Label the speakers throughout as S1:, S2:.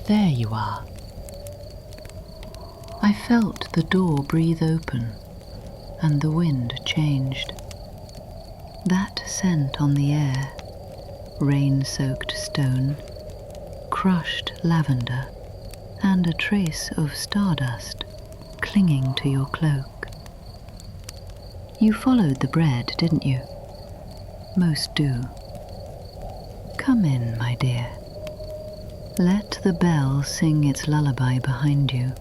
S1: There you are. I felt the door breathe open, and the wind changed. That scent on the air, rain-soaked stone, crushed lavender, and a trace of stardust clinging to your cloak. You followed the bread, didn't you? Most do. Come in, my dear. Let the bell sing its lullaby behind you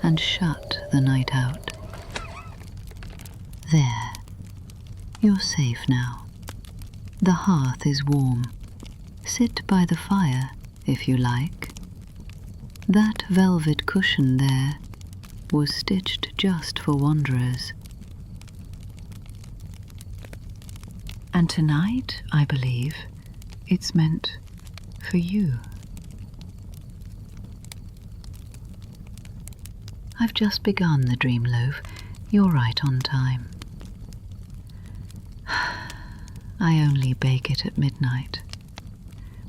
S1: and shut the night out. There. You're safe now. The hearth is warm. Sit by the fire, if you like. That velvet cushion there was stitched just for wanderers. And tonight, I believe, it's meant for you. I've just begun the Dreamloaf. You're right on time. I only bake it at midnight,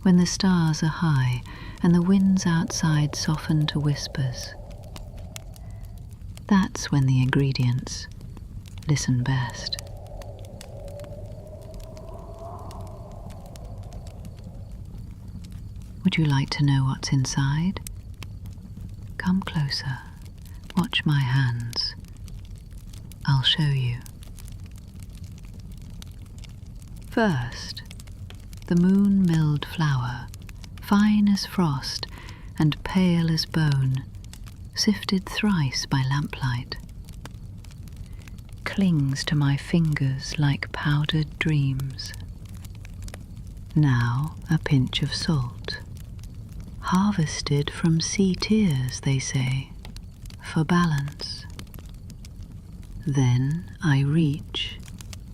S1: when the stars are high and the winds outside soften to whispers. That's when the ingredients listen best. Would you like to know what's inside? Come closer. Watch my hands. I'll show you. First, the moon-milled flour, fine as frost and pale as bone, sifted thrice by lamplight, clings to my fingers like powdered dreams. Now a pinch of salt, harvested from sea tears, they say, for balance. Then I reach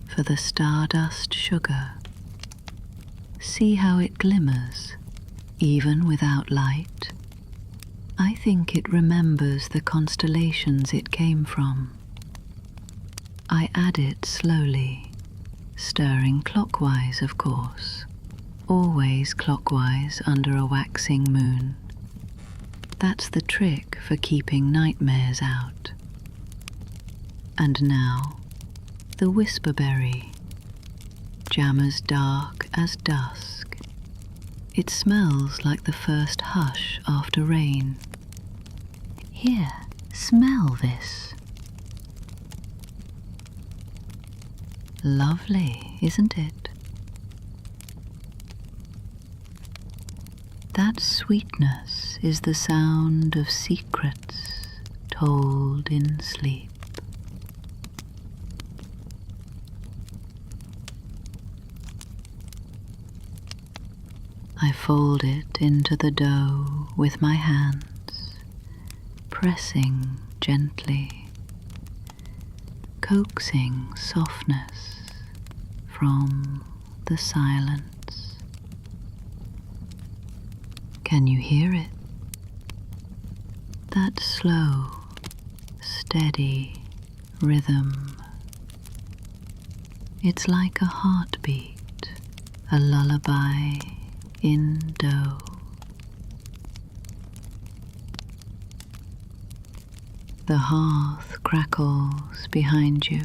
S1: for the stardust sugar. See how it glimmers, even without light. I think it remembers the constellations it came from. I add it slowly, stirring clockwise, of course, always clockwise under a waxing moon. That's the trick for keeping nightmares out. And now, the whisperberry, jam as dark as dusk. It smells like the first hush after rain. Here, smell this. Lovely, isn't it? That sweetness is the sound of secrets told in sleep. I fold it into the dough with my hands, pressing gently, coaxing softness from the silence. Can you hear it? That slow, steady rhythm. It's like a heartbeat, a lullaby in dough. The hearth crackles behind you.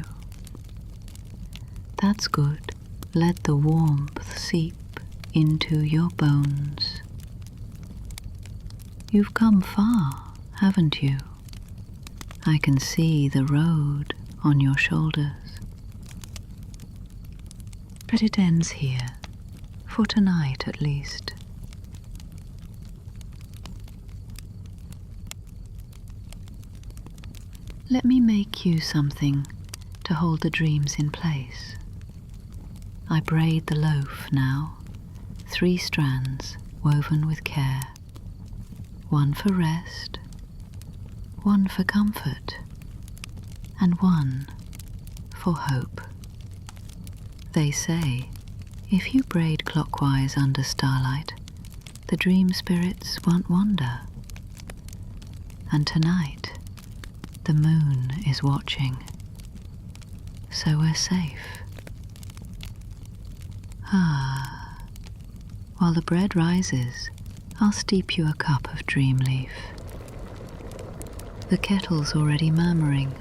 S1: That's good. Let the warmth seep into your bones. You've come far, haven't you? I can see the road on your shoulders. But it ends here. For tonight, at least. Let me make you something to hold the dreams in place. I braid the loaf now, 3 strands woven with care. 1 for rest, 1 for comfort, and 1 for hope. They say, if you braid clockwise under starlight, the dream spirits won't wander. And tonight, the moon is watching, so we're safe. While the bread rises, I'll steep you a cup of Dreamleaf. The kettle's already murmuring.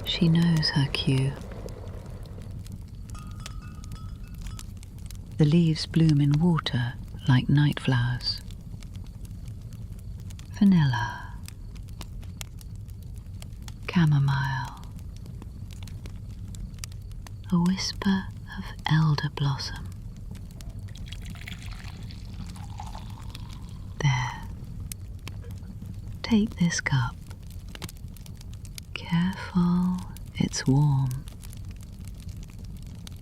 S1: She knows her cue. The leaves bloom in water like night flowers. Vanilla, chamomile, a whisper of elder blossom. There, take this cup. Careful, it's warm.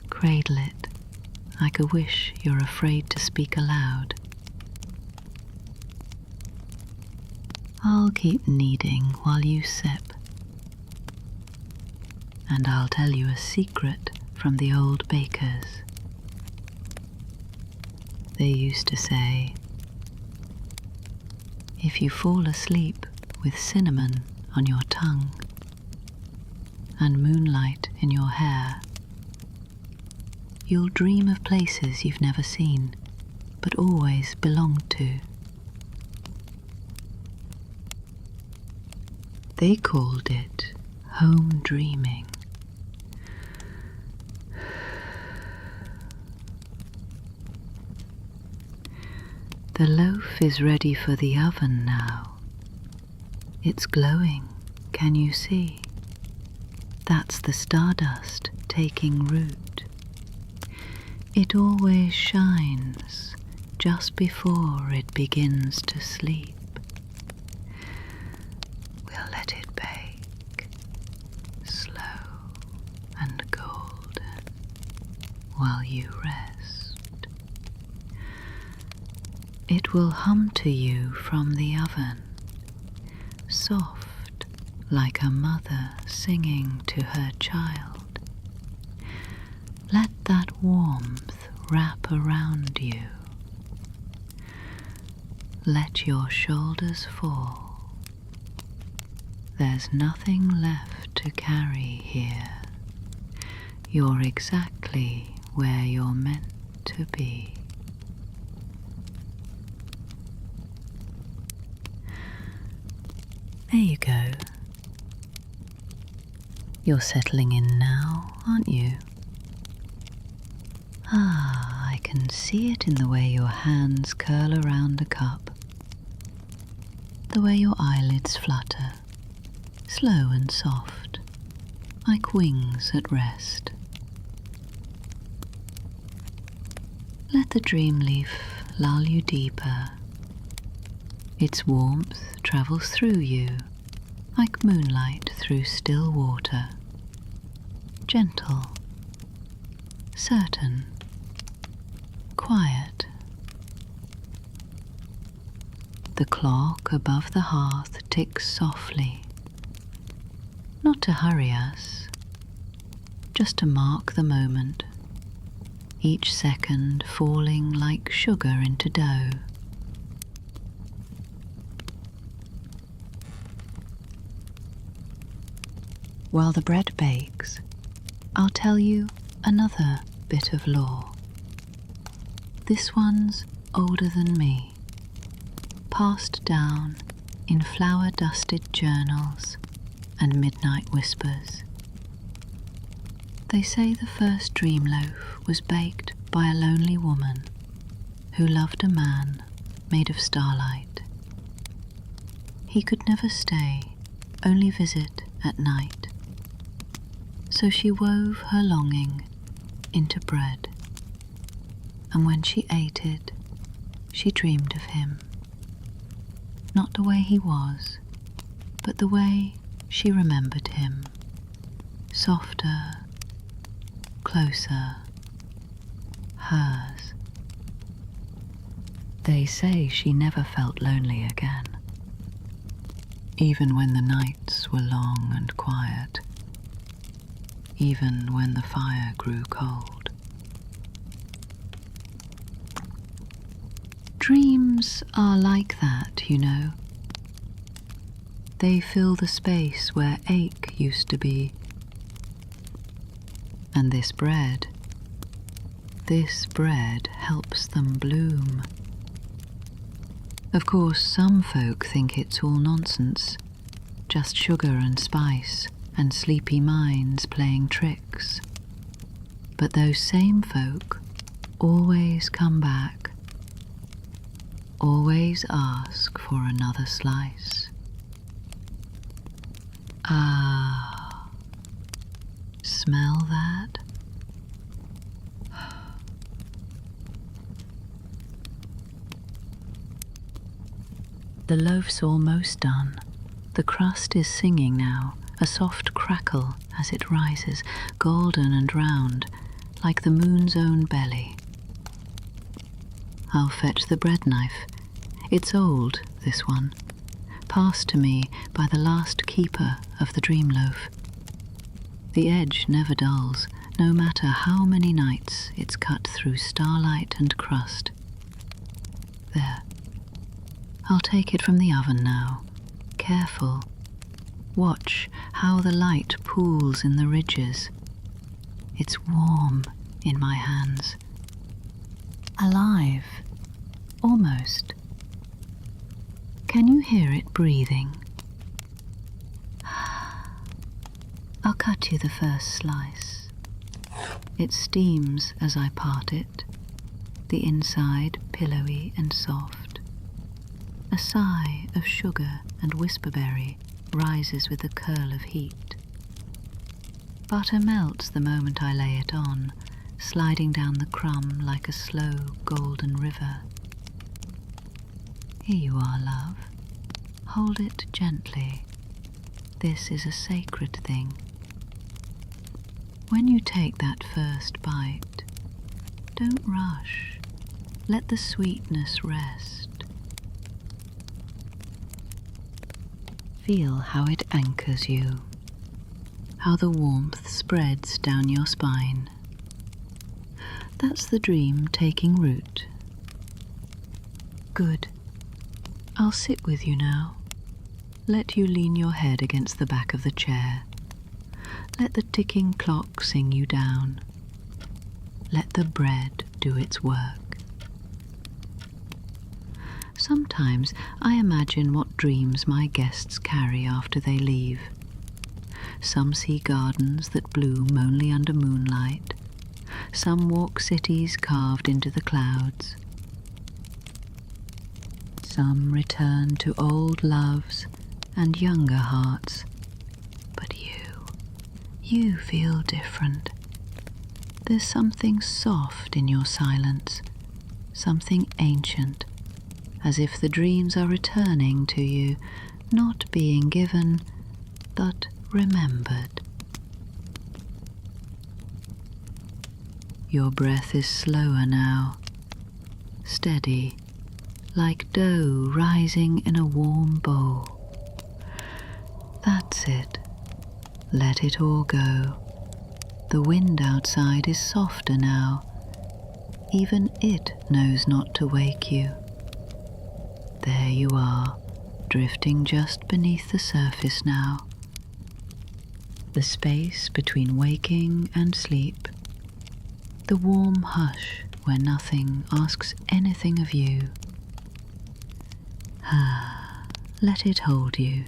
S1: Cradle it like a wish you're afraid to speak aloud. I'll keep kneading while you sip. And I'll tell you a secret from the old bakers. They used to say, if you fall asleep with cinnamon on your tongue and moonlight in your hair, you'll dream of places you've never seen but always belonged to. They called it home dreaming. The loaf is ready for the oven now. It's glowing, can you see? That's the stardust taking root. It always shines just before it begins to sleep. We'll let it bake, slow and golden, while you rest. It will hum to you from the oven, soft like a mother singing to her child. Let that warmth wrap around you. Let your shoulders fall. There's nothing left to carry here. You're exactly where you're meant to be. There you go. You're settling in now, aren't you? Ah, I can see it in the way your hands curl around the cup, the way your eyelids flutter, slow and soft, like wings at rest. Let the Dreamleaf lull you deeper. Its warmth travels through you, like moonlight through still water. Gentle, certain, quiet. The clock above the hearth ticks softly, not to hurry us, just to mark the moment, each second falling like sugar into dough. While the bread bakes, I'll tell you another bit of lore. This one's older than me, passed down in flower-dusted journals and midnight whispers. They say the first Dreamloaf was baked by a lonely woman who loved a man made of starlight. He could never stay, only visit at night. So she wove her longing into bread, and when she ate it, she dreamed of him. Not the way he was, but the way she remembered him. Softer, closer, hers. They say she never felt lonely again, even when the nights were long and quiet, even when the fire grew cold. Dreams are like that, you know. They fill the space where ache used to be. And this bread helps them bloom. Of course, some folk think it's all nonsense, just sugar and spice and sleepy minds playing tricks. But those same folk always come back, always ask for another slice. Ah, smell that? The loaf's almost done. The crust is singing now, a soft crackle as it rises, golden and round, like the moon's own belly. I'll fetch the bread knife. It's old, this one, passed to me by the last keeper of the Dreamloaf. The edge never dulls, no matter how many nights it's cut through starlight and crust. There. I'll take it from the oven now. Careful. Watch how the light pools in the ridges. It's warm in my hands. Alive. Almost. Can you hear it breathing? I'll cut you the first slice. It steams as I part it, the inside pillowy and soft. A sigh of sugar and whisperberry rises with a curl of heat. Butter melts the moment I lay it on, sliding down the crumb like a slow golden river. Here you are, love. Hold it gently. This is a sacred thing. When you take that first bite, don't rush. Let the sweetness rest. Feel how it anchors you, how the warmth spreads down your spine. That's the dream taking root. Good. I'll sit with you now. Let you lean your head against the back of the chair. Let the ticking clock sing you down. Let the bread do its work. Sometimes I imagine what dreams my guests carry after they leave. Some see gardens that bloom only under moonlight. Some walk cities carved into the clouds. Some return to old loves and younger hearts. But you feel different. There's something soft in your silence, something ancient, as if the dreams are returning to you, not being given, but remembered. Your breath is slower now, steady, like dough rising in a warm bowl. That's it. Let it all go. The wind outside is softer now. Even it knows not to wake you. There you are, drifting just beneath the surface now. The space between waking and sleep. The warm hush where nothing asks anything of you. Let it hold you.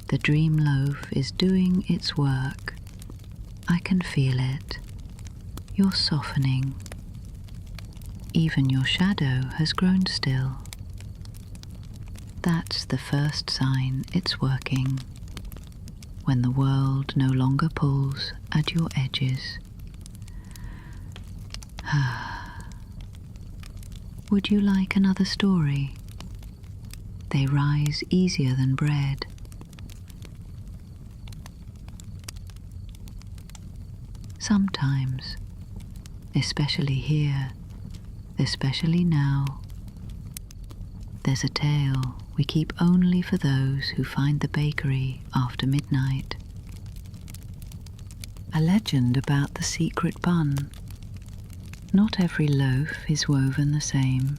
S1: The Dreamloaf is doing its work. I can feel it. You're softening. Even your shadow has grown still. That's the first sign it's working, when the world no longer pulls at your edges. Would you like another story? They rise easier than bread. Sometimes, especially here, especially now, there's a tale we keep only for those who find the bakery after midnight. A legend about the secret bun. Not every loaf is woven the same.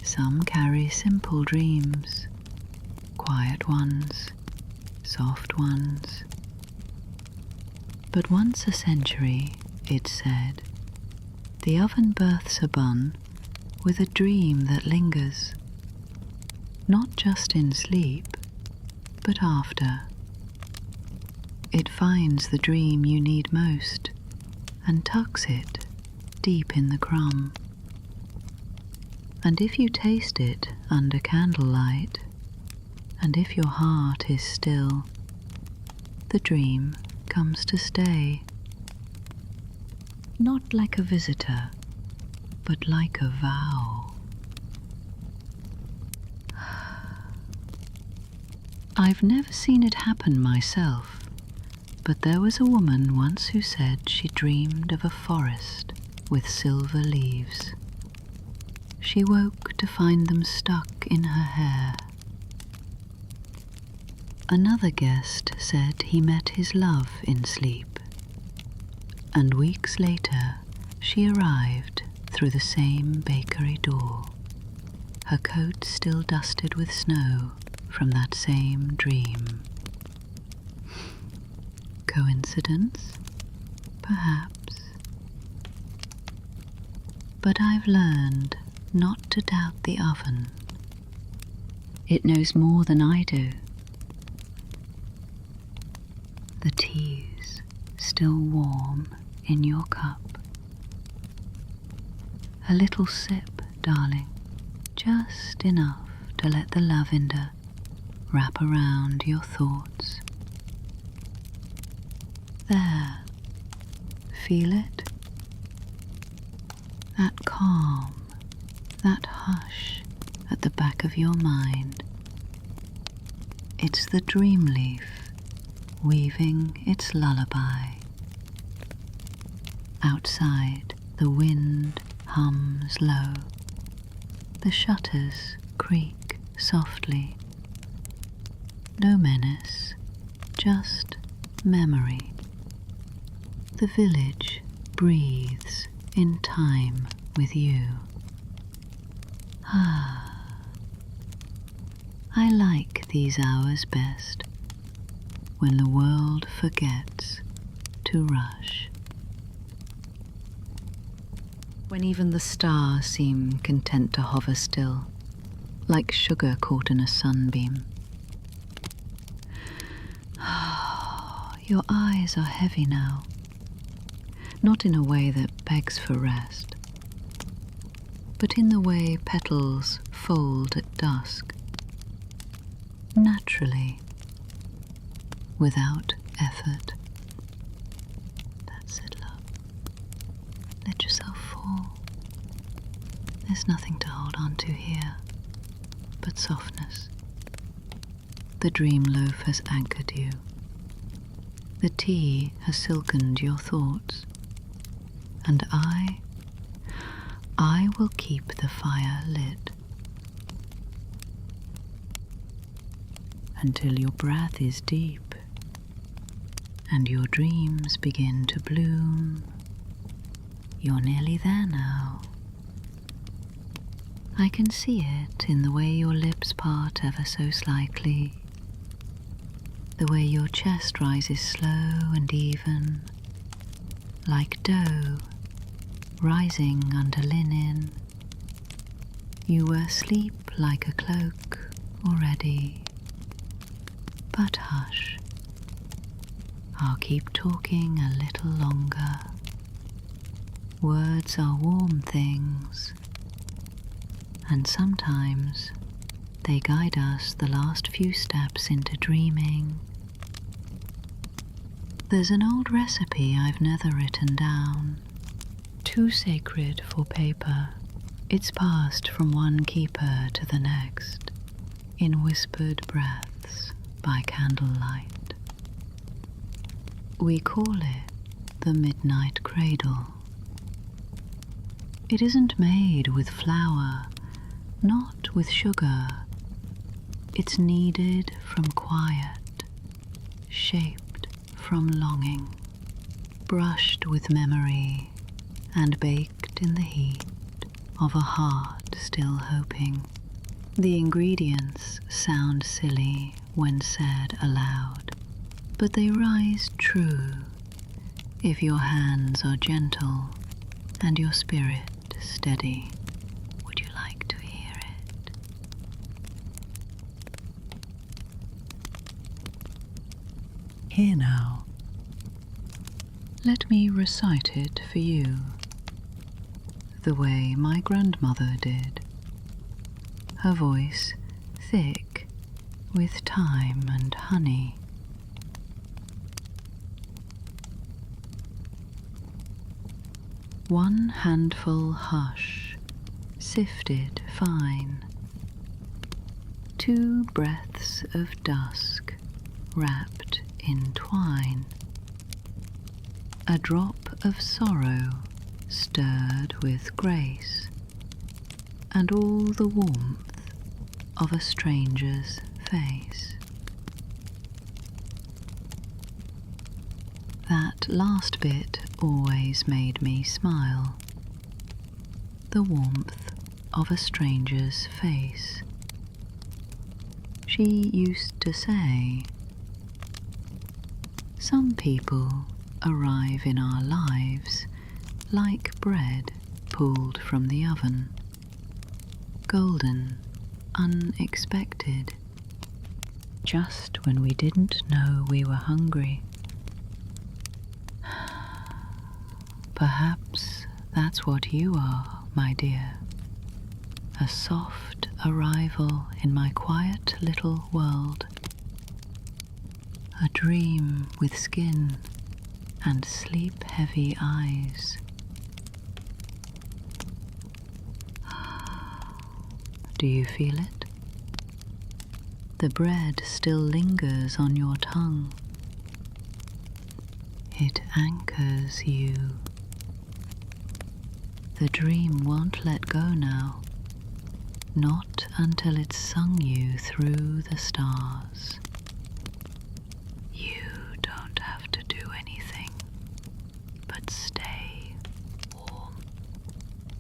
S1: Some carry simple dreams, quiet ones, soft ones. But once a century, it's said, the oven births a bun with a dream that lingers, not just in sleep, but after. It finds the dream you need most and tucks it deep in the crumb. And if you taste it under candlelight, and if your heart is still, the dream comes to stay. Not like a visitor, but like a vow. I've never seen it happen myself, but there was a woman once who said she dreamed of a forest with silver leaves. She woke to find them stuck in her hair. Another guest said he met his love in sleep, and weeks later she arrived through the same bakery door, her coat still dusted with snow from that same dream. Coincidence? Perhaps. But I've learned not to doubt the oven. It knows more than I do. The tea's still warm in your cup. A little sip, darling, just enough to let the lavender wrap around your thoughts. There, feel it? That calm, that hush at the back of your mind. It's the Dreamleaf weaving its lullaby. Outside, the wind hums low. The shutters creak softly. No menace, just memory. The village breathes in time with you. Ah, I like these hours best, when the world forgets to rush. When even the stars seem content to hover still, like sugar caught in a sunbeam. Your eyes are heavy now, not in a way that begs for rest, but in the way petals fold at dusk, naturally, without effort. That's it, love. Let yourself fall. There's nothing to hold on to here but softness. The Dreamloaf has anchored you. The tea has silkened your thoughts. And I will keep the fire lit until your breath is deep and your dreams begin to bloom. You're nearly there now. I can see it in the way your lips part ever so slightly, the way your chest rises slow and even, like dough rising under linen. You were asleep like a cloak already. But hush, I'll keep talking a little longer. Words are warm things, and sometimes they guide us the last few steps into dreaming. There's an old recipe I've never written down, too sacred for paper. It's passed from one keeper to the next, in whispered breaths by candlelight. We call it the midnight cradle. It isn't made with flour, not with sugar. It's kneaded from quiet, shaped from longing, brushed with memory, and baked in the heat of a heart still hoping. The ingredients sound silly when said aloud, but they rise true if your hands are gentle and your spirit steady. Would you like to hear it? Here now. Let me recite it for you, the way my grandmother did, her voice thick with thyme and honey. One handful hush, sifted fine, 2 breaths of dusk wrapped in twine, a drop of sorrow stirred with grace, and all the warmth of a stranger's face. That last bit always made me smile, the warmth of a stranger's face. She used to say, some people arrive in our lives like bread pulled from the oven, golden, unexpected, just when we didn't know we were hungry. Perhaps that's what you are, my dear, a soft arrival in my quiet little world, a dream with skin and sleep-heavy eyes. Do you feel it? The bread still lingers on your tongue. It anchors you. The dream won't let go now, not until it's sung you through the stars. You don't have to do anything, but stay warm,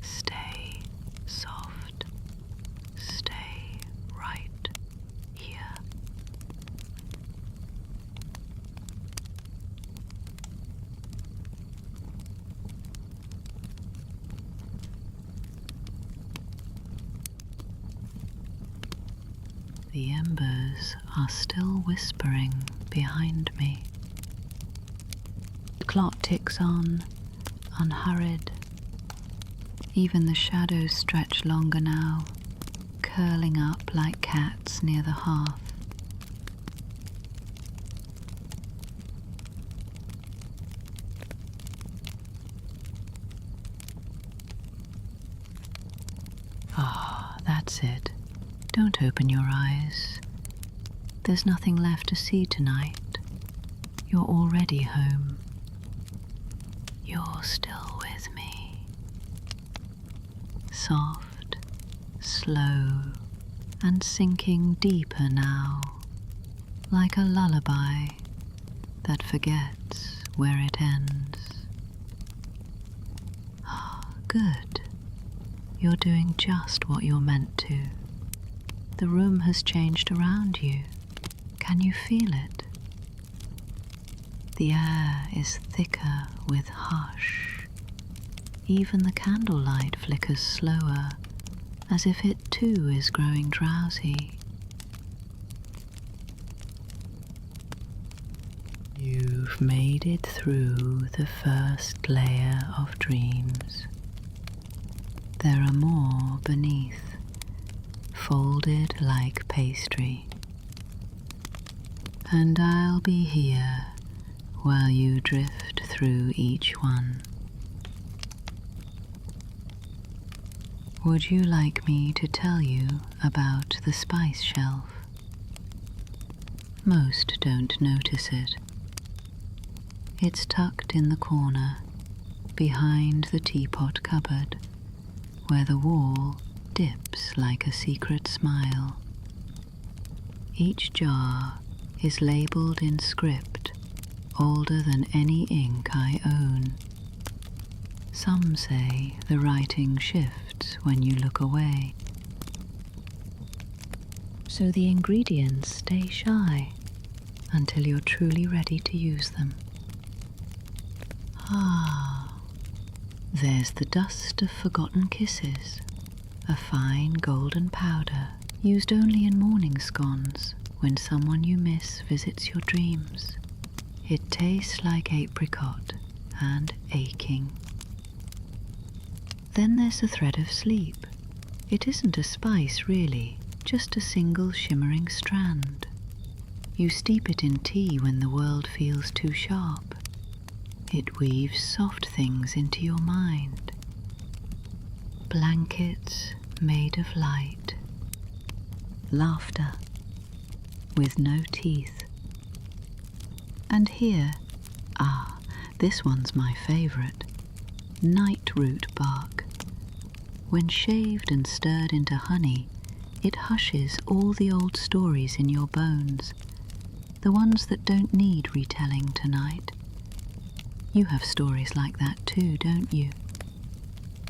S1: stay soft, stay right here. The embers are still whispering behind me. The clock ticks on, unhurried. Even the shadows stretch longer now, curling up like cats near the hearth. Ah, that's it. Don't open your eyes. There's nothing left to see tonight. You're already home. You're still with me. Soft, slow, and sinking deeper now, like a lullaby that forgets where it ends. Good. You're doing just what you're meant to. The room has changed around you. Can you feel it? The air is thicker with hush. Even the candlelight flickers slower, as if it too is growing drowsy. You've made it through the first layer of dreams. There are more beneath, folded like pastry. And I'll be here while you drift through each one. Would you like me to tell you about the spice shelf? Most don't notice it. It's tucked in the corner, behind the teapot cupboard, where the wall dips like a secret smile. Each jar is labelled in script older than any ink I own. Some say the writing shifts when you look away, so the ingredients stay shy until you're truly ready to use them. There's the dust of forgotten kisses, a fine golden powder used only in morning scones when someone you miss visits your dreams. It tastes like apricot and aching. Then there's the thread of sleep. It isn't a spice really, just a single shimmering strand. You steep it in tea when the world feels too sharp. It weaves soft things into your mind. Blankets made of light. Laughter with no teeth. And here, this one's my favourite. Night root bark. When shaved and stirred into honey, it hushes all the old stories in your bones, the ones that don't need retelling tonight. You have stories like that too, don't you?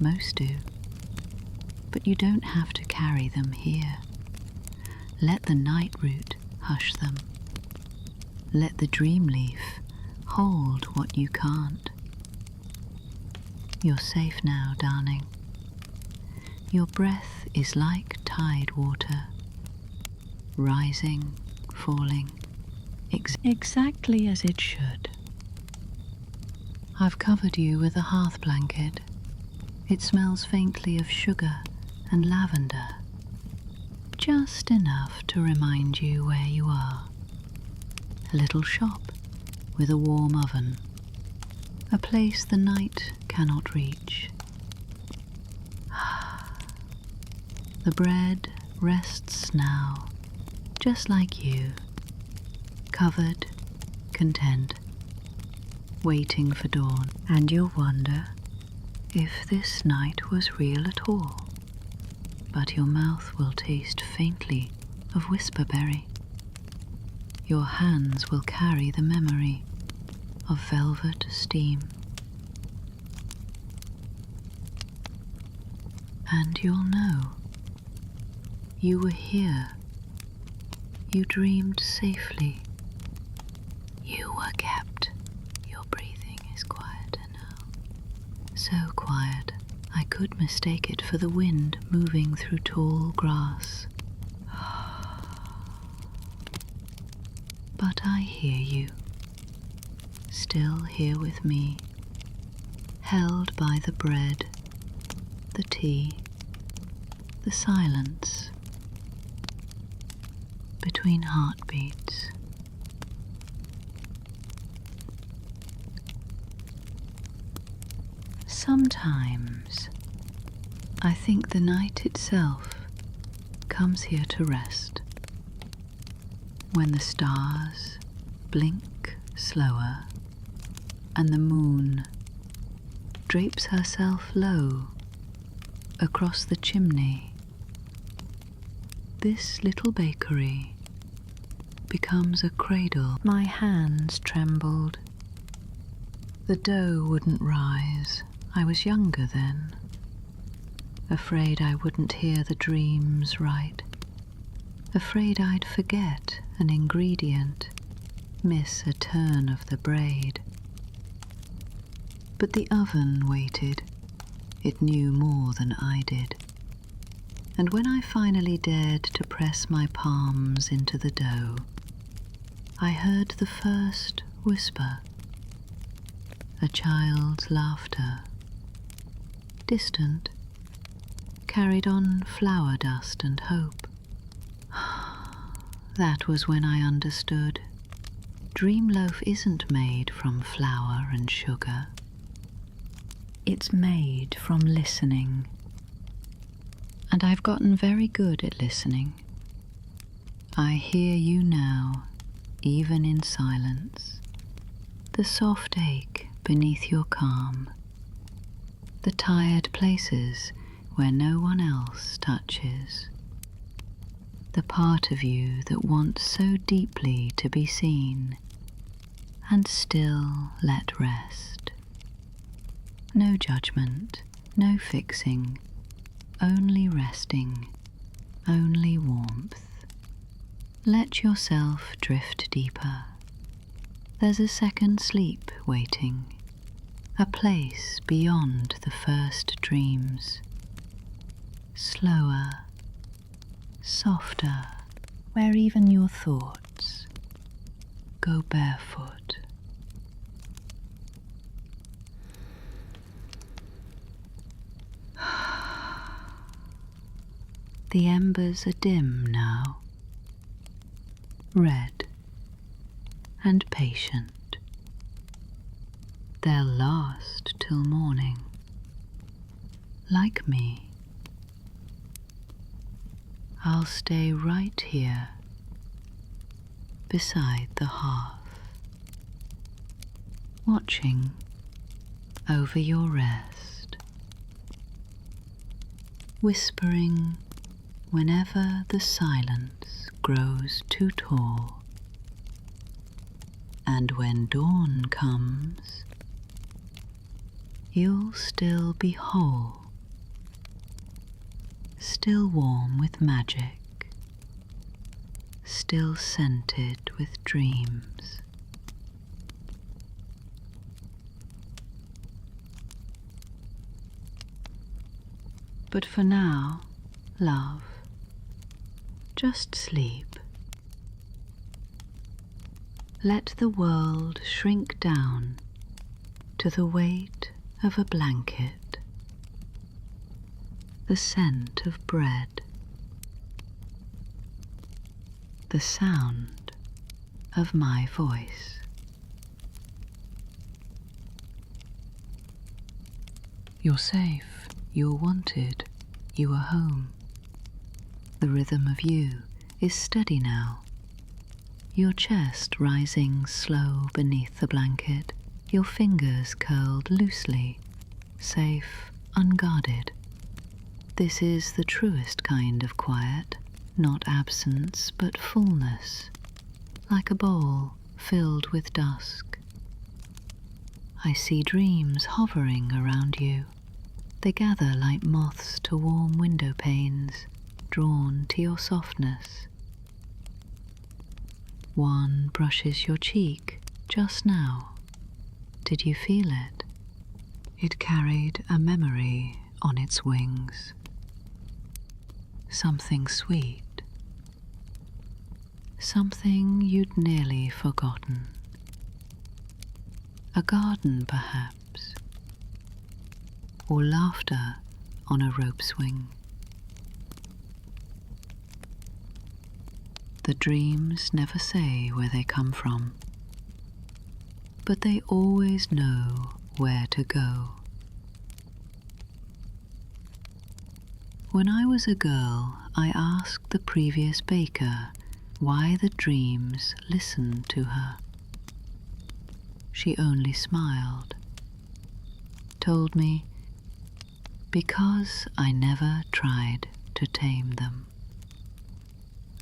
S1: Most do. But you don't have to carry them here. Let the night root hush them. Let the Dreamleaf hold what you can't. You're safe now, darling. Your breath is like tide water, rising, falling, exactly as it should. I've covered you with a hearth blanket. It smells faintly of sugar and lavender, just enough to remind you where you are. A little shop with a warm oven, a place the night cannot reach. The bread rests now, just like you, covered, content, waiting for dawn. And you'll wonder if this night was real at all. But your mouth will taste faintly of whisperberry. Your hands will carry the memory of velvet steam. And you'll know you were here. You dreamed safely. You were kept. Your breathing is quieter now. So quiet, I could mistake it for the wind moving through tall grass. But I hear you, still here with me, held by the bread, the tea, the silence, between heartbeats. Sometimes I think the night itself comes here to rest. When the stars blink slower and the moon drapes herself low across the chimney, this little bakery becomes a cradle. My hands trembled. The dough wouldn't rise. I was younger then, afraid I wouldn't hear the dreams right, afraid I'd forget an ingredient, miss a turn of the braid. But the oven waited. It knew more than I did. And when I finally dared to press my palms into the dough, I heard the first whisper, a child's laughter, distant, carried on flour dust and hope. That was when I understood. Dreamloaf isn't made from flour and sugar. It's made from listening. And I've gotten very good at listening. I hear you now, even in silence. The soft ache beneath your calm. The tired places where no one else touches. The part of you that wants so deeply to be seen and still let rest. No judgment, no fixing, only resting, only warmth. Let yourself drift deeper. There's a second sleep waiting, a place beyond the first dreams. Slower, softer, where even your thoughts go barefoot. The embers are dim now, red and patient. They'll last till morning, like me. I'll stay right here, beside the hearth, watching over your rest, whispering whenever the silence grows too tall. And when dawn comes, you'll still be whole, still warm with magic, still scented with dreams. But for now, love, just sleep. Let the world shrink down to the weight of a blanket, the scent of bread, the sound of my voice. You're safe, you're wanted, you are home. The rhythm of you is steady now, your chest rising slow beneath the blanket, your fingers curled loosely, safe, unguarded. This is the truest kind of quiet, not absence but fullness, like a bowl filled with dusk. I see dreams hovering around you. They gather like moths to warm window panes, drawn to your softness. One brushes your cheek just now. Did you feel it? It carried a memory on its wings. Something sweet. Something you'd nearly forgotten. A garden, perhaps. Or laughter on a rope swing. The dreams never say where they come from, but they always know where to go. When I was a girl, I asked the previous baker why the dreams listened to her. She only smiled, told me, because I never tried to tame them.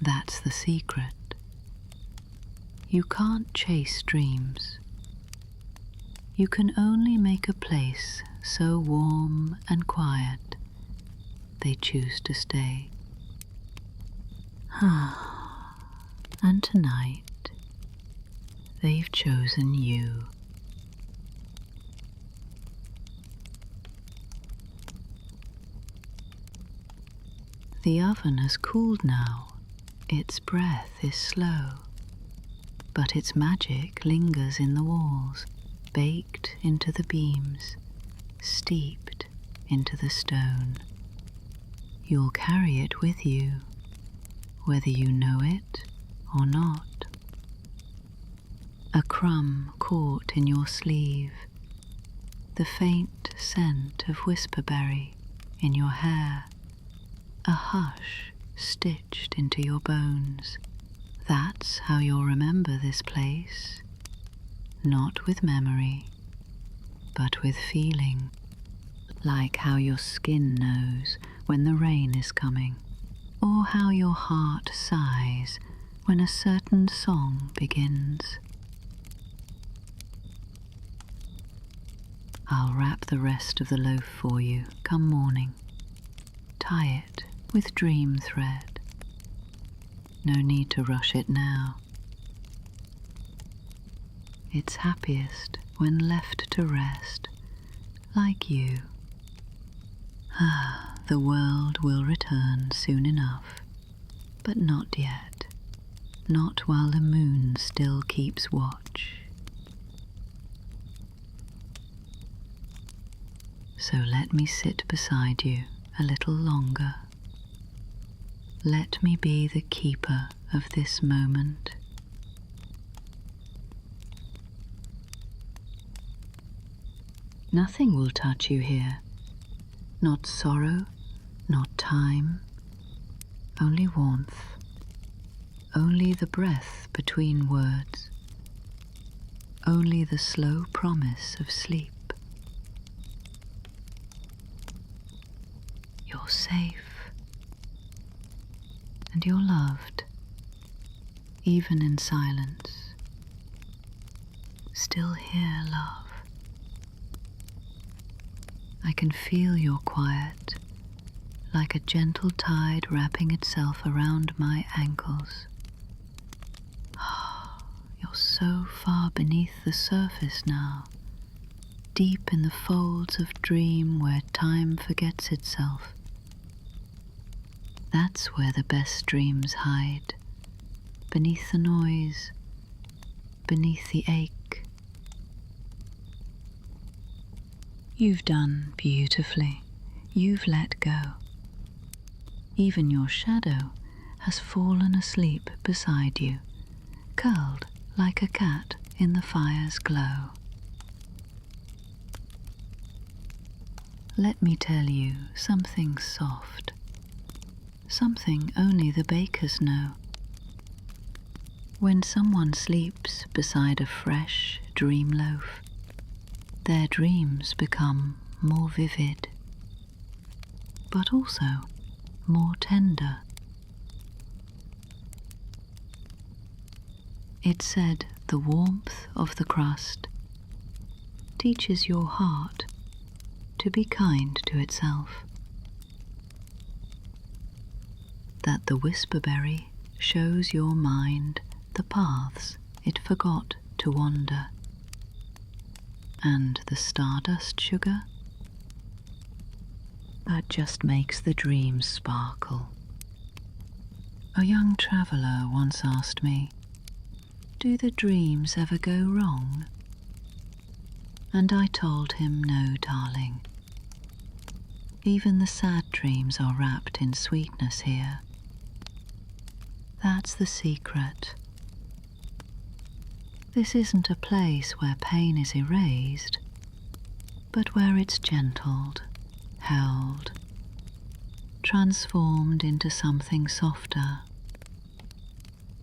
S1: That's the secret. You can't chase dreams. You can only make a place so warm and quiet they choose to stay. And tonight, they've chosen you. The oven has cooled now. Its breath is slow, but its magic lingers in the walls, baked into the beams, steeped into the stone. You'll carry it with you, whether you know it or not. A crumb caught in your sleeve, the faint scent of whisperberry in your hair, a hush stitched into your bones. That's how you'll remember this place, not with memory, but with feeling, like how your skin knows when the rain is coming, or how your heart sighs when a certain song begins. I'll wrap the rest of the loaf for you come morning. Tie it with dream thread. No need to rush it now. It's happiest when left to rest, like you. The world will return soon enough, but not yet. Not while the moon still keeps watch. So let me sit beside you a little longer. Let me be the keeper of this moment. Nothing will touch you here. Not sorrow, not time, only warmth, only the breath between words, only the slow promise of sleep. You're safe, and you're loved, even in silence. Still here, love. I can feel your quiet, like a gentle tide wrapping itself around my ankles. You're so far beneath the surface now, deep in the folds of dream where time forgets itself. That's where the best dreams hide, beneath the noise, beneath the ache. You've done beautifully. You've let go. Even your shadow has fallen asleep beside you, curled like a cat in the fire's glow. Let me tell you something soft, something only the bakers know. When someone sleeps beside a fresh dreamloaf, their dreams become more vivid, but also more tender. It's said the warmth of the crust teaches your heart to be kind to itself, that the whisperberry shows your mind the paths it forgot to wander, and the stardust sugar, that just makes the dreams sparkle. A young traveller once asked me, "Do the dreams ever go wrong?" And I told him, "No, darling. Even the sad dreams are wrapped in sweetness here. That's the secret. This isn't a place where pain is erased, but where it's gentled, held, transformed into something softer.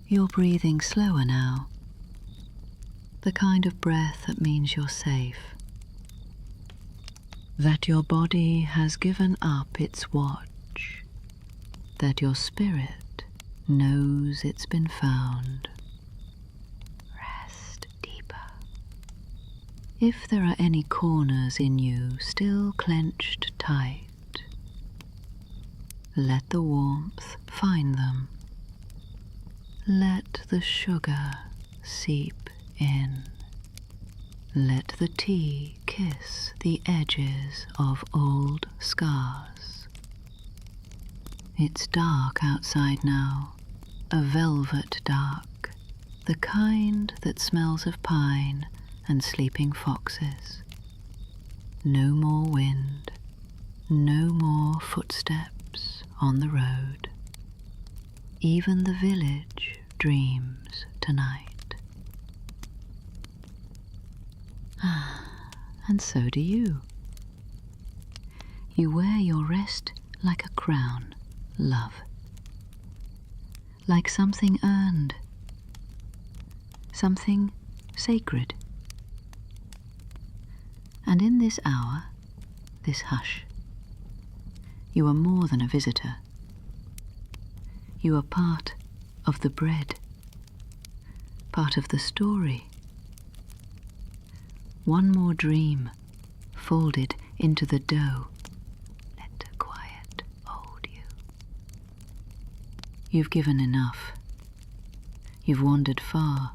S1: You're breathing slower now, the kind of breath that means you're safe, that your body has given up its watch, that your spirit knows it's been found. Rest deeper. If there are any corners in you still clenched tight, let the warmth find them. Let the sugar seep in. Let the tea kiss the edges of old scars. It's dark outside now, a velvet dark, the kind that smells of pine and sleeping foxes. No more wind, no more footsteps on the road. Even the village dreams tonight. And so do you. You wear your rest like a crown, love. Like something earned, something sacred. And in this hour, this hush, you are more than a visitor. You are part of the bread, part of the story. One more dream, folded into the dough. Let quiet hold you. You've given enough. You've wandered far.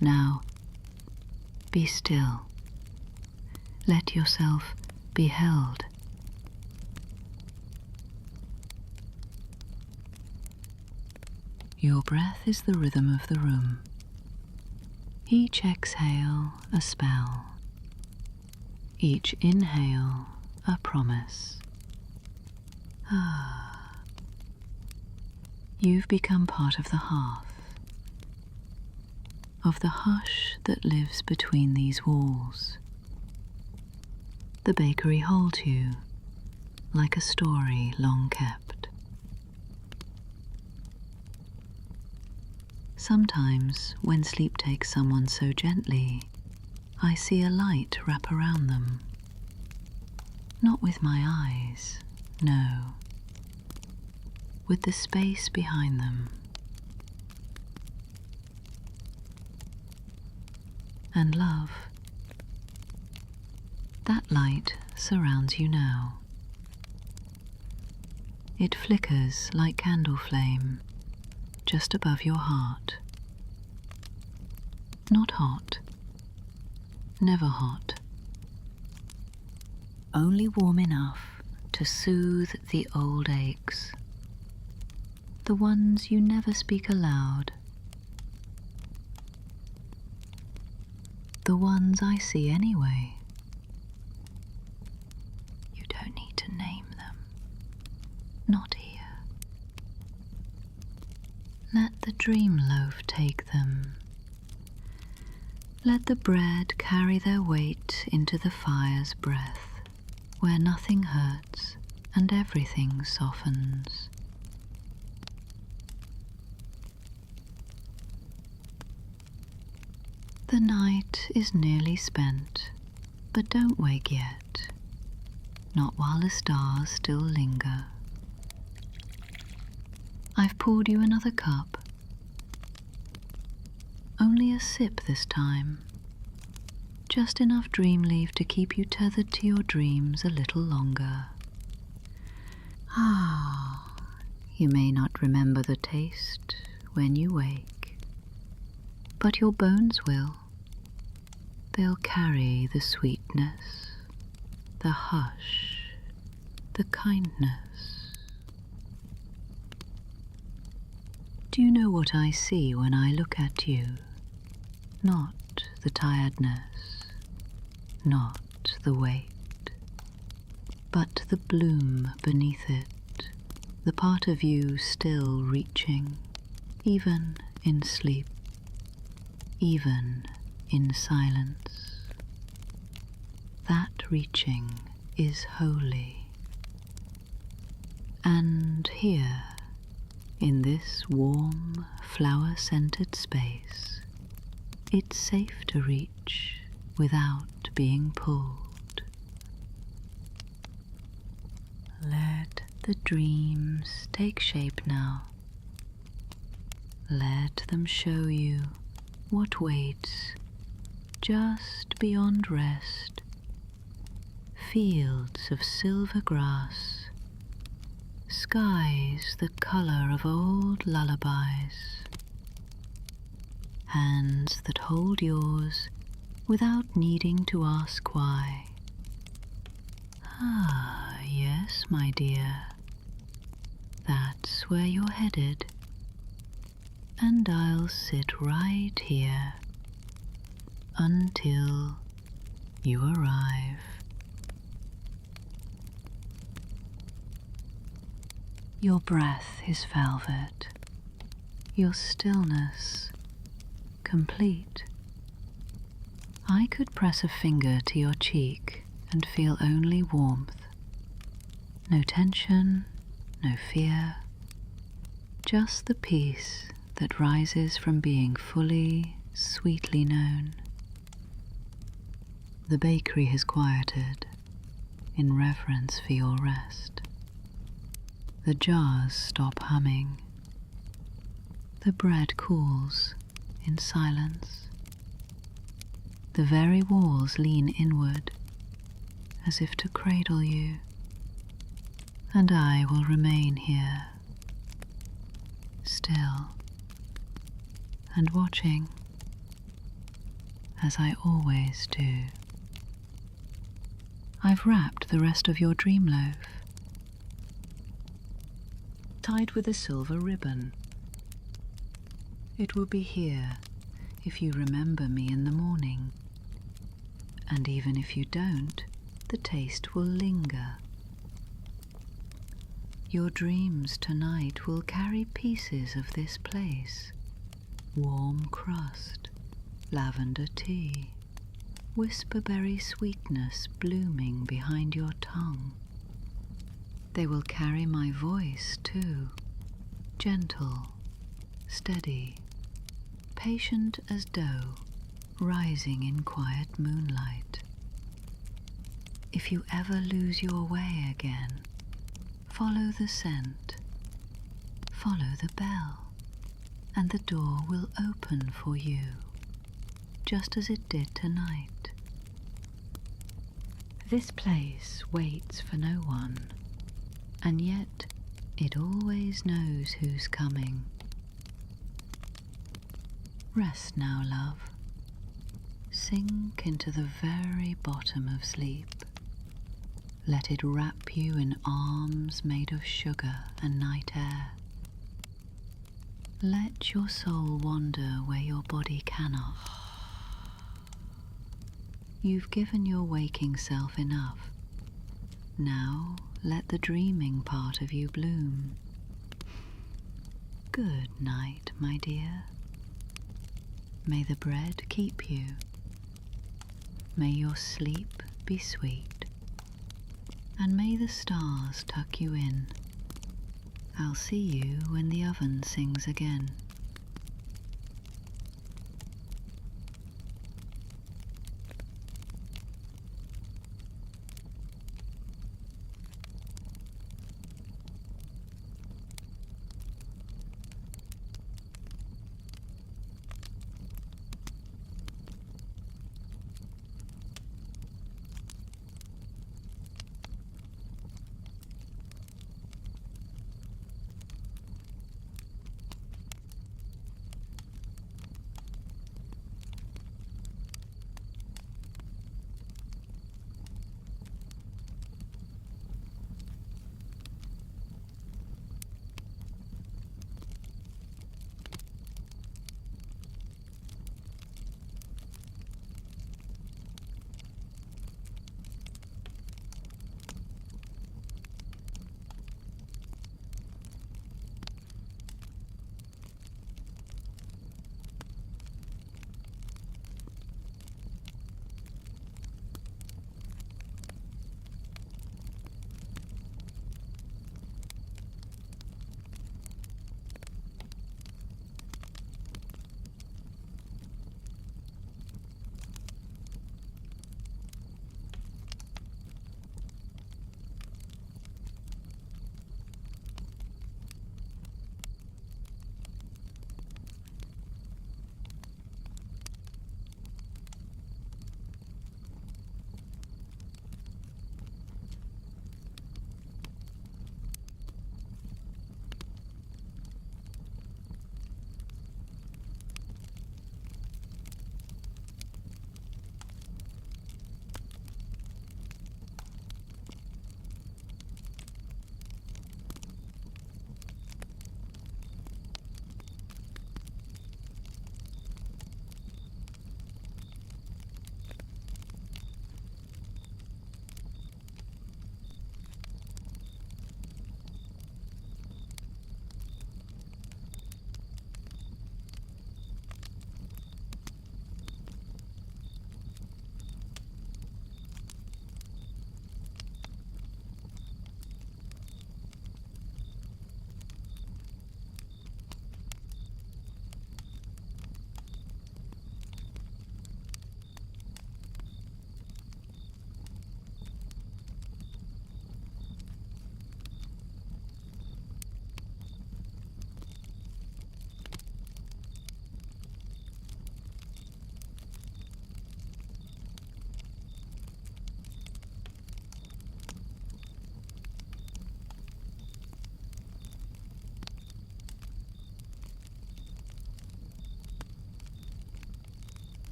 S1: Now, be still. Let yourself be held. Your breath is the rhythm of the room. Each exhale a spell. Each inhale a promise. You've become part of the hearth, of the hush that lives between these walls. The bakery holds you like a story long kept. Sometimes, when sleep takes someone so gently, I see a light wrap around them. Not with my eyes, no. With the space behind them. And love. That light surrounds you now. It flickers like candle flame just above your heart. Not hot. Never hot. Only warm enough to soothe the old aches. The ones you never speak aloud. The ones I see anyway. You don't need to name them. Not here. Let the Dreamloaf take them. Let the bread carry their weight into the fire's breath, where nothing hurts and everything softens. The night is nearly spent, but don't wake yet, not while the stars still linger. I've poured you another cup. Only a sip this time. Just enough Dreamleaf to keep you tethered to your dreams a little longer. Ah, you may not remember the taste when you wake, but your bones will. They'll carry the sweetness, the hush, the kindness. Do you know what I see when I look at you? Not the tiredness, not the weight, but the bloom beneath it, the part of you still reaching, even in sleep, even in silence. That reaching is holy. And here, in this warm, flower-scented space, it's safe to reach without being pulled. Let the dreams take shape now. Let them show you what waits just beyond rest. Fields of silver grass, skies the color of old lullabies, hands that hold yours without needing to ask why. Ah, yes, my dear, that's where you're headed, and I'll sit right here until you arrive. Your breath is velvet, your stillness complete. I could press a finger to your cheek and feel only warmth. No tension, no fear, just the peace that rises from being fully, sweetly known. The bakery has quieted in reverence for your rest. The jars stop humming. The bread cools in silence. The very walls lean inward as if to cradle you, and I will remain here, still and watching, as I always do. I've wrapped the rest of your Dreamloaf, tied with a silver ribbon. It will be here if you remember me in the morning, and even if you don't, the taste will linger. Your dreams tonight will carry pieces of this place. Warm crust, lavender tea, whisperberry sweetness blooming behind your tongue. They will carry my voice too, gentle, steady, patient as dough, rising in quiet moonlight. If you ever lose your way again, follow the scent, follow the bell, and the door will open for you, just as it did tonight. This place waits for no one, and yet it always knows who's coming. Rest now, love. Sink into the very bottom of sleep. Let it wrap you in arms made of sugar and night air. Let your soul wander where your body cannot. You've given your waking self enough. Now let the dreaming part of you bloom. Good night, my dear. May the bread keep you. May your sleep be sweet. And may the stars tuck you in. I'll see you when the oven sings again.